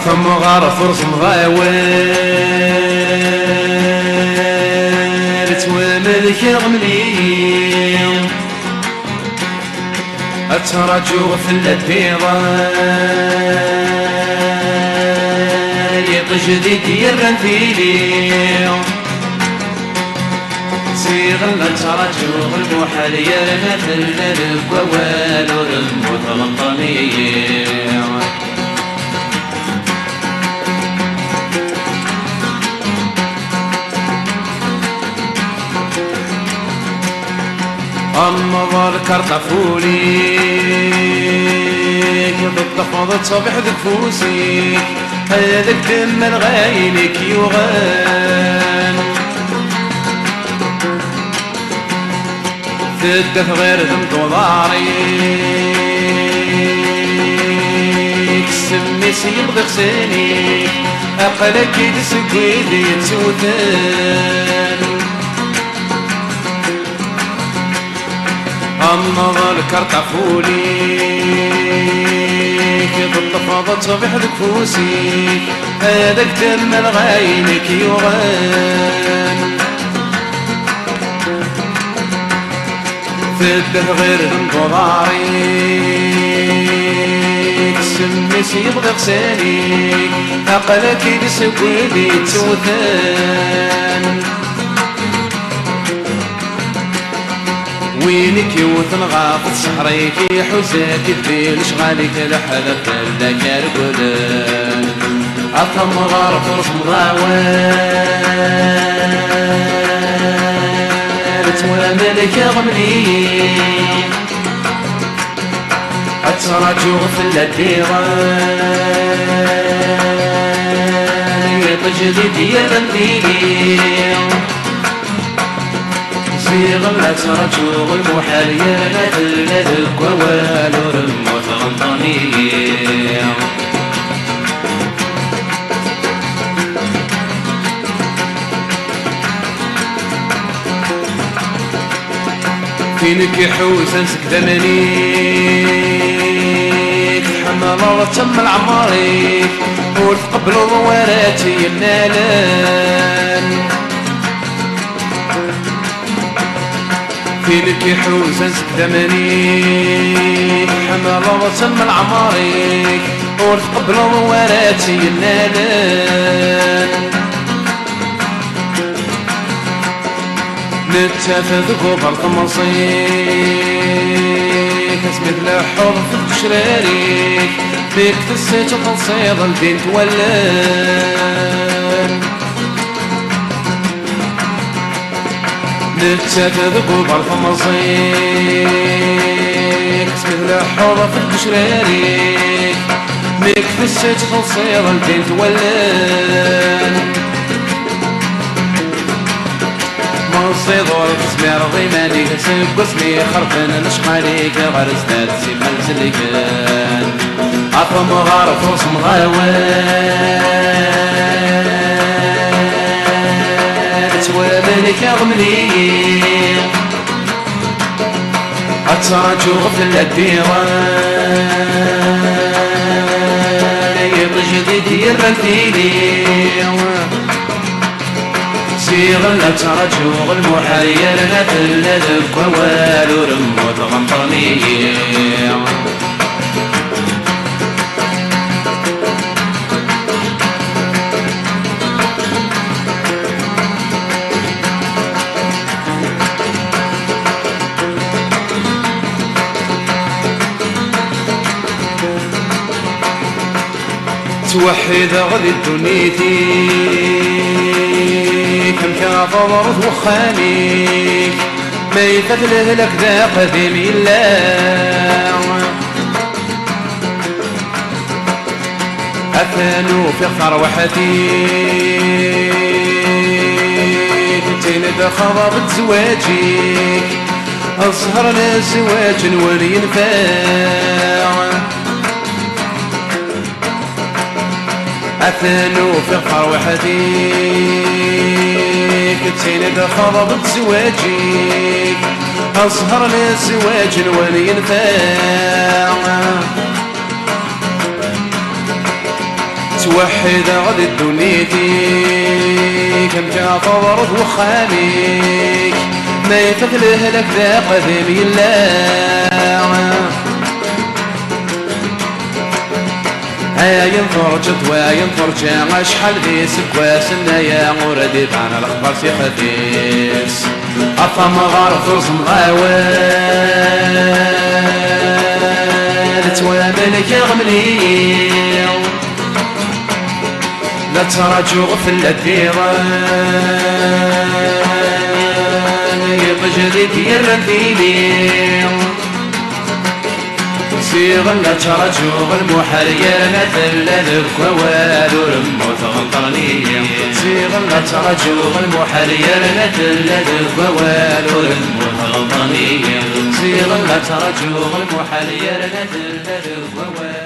ثم غار فرص مغاوير تواملك غملي أتراجو في الأدبيضة يطجديد يرنفيلي سيغل أتراجو المحال يرنفل القوال ورموت غنطاني النظر كرطفولي بالتفاضل صبح ذكفوسي هذاك دم الغايلك يغان ثدث غير ذم ضاريك سمي سيب ذخساني أقلك يدسكويدي تسوثان النظر كرطفولي بالتفاضل صبح ذكفوسي هذاك دم الغايلك يغان ثده غير انتظاريك سمي سيب غسانيك أقلك يدسكويدي تسوثان وينك يوثن غافت سحريك حزاك الدين شغالك لحلف لك رقدان أطم غار فرص مضاوان تواملك غملي أتراجو في الديوان يطجديد يرنفيلي صيغ لا ترجو المحال ينال القوال ورموت غنطاني فينك يحوس انسك دمنيك حمل تم العماريك وتقبل ضواراتي النالان فينك يحوس انسك دمنيك حمل وتم العماريك وتقبل ضواراتي النالان نتفذ قبل تمصيك اسمك لحوض في الشراريك فيك تسيت وتنصيد الدين تولان نتفذ قبل تمصيك اسمك لحوض في الشراريك فيك تسيت وتنصيد الدين تولان صيدور قسمي رضي مالي سيب قسمي خرفن نشقاليك غرز داتسي ملزليكن عطم غارف وصم غاوان تواملك غملي أتراجو غفل الديوان يطجديد يرنفيلي صيغ لا ترجو المحير نفل القوال ورموت غنطاني توحد غدي دنيتي كم كافضرت وخانيك ما يفتله لك ذا قديم إلا أثانو في ثروحتي كنتين بخضب زواجيك أصهرنا الزواج ولينفاع أثانو في ثروحتي كنتين بخضب زواجيك أصهرنا الزواج ولينفاع توحد غد دنيتي كم جا طورت وخاميك ما يفتله لك ذا قديم يلا هاين فرجت واين فرجا شحال ذي سكواس النايا وردي بعنا الاخبار في حديث اطم غارف رزم غاوال تواملك يغملي لا تراجع في الديران يبجدك يرثيلي صيغ لا تراجع المحرير مثل الكوال ورموت غنطرني صيغ لا تراجع المحرير مثل الكوال ورموت غنطرني صيغ لا تراجع المحرير مثل الكوال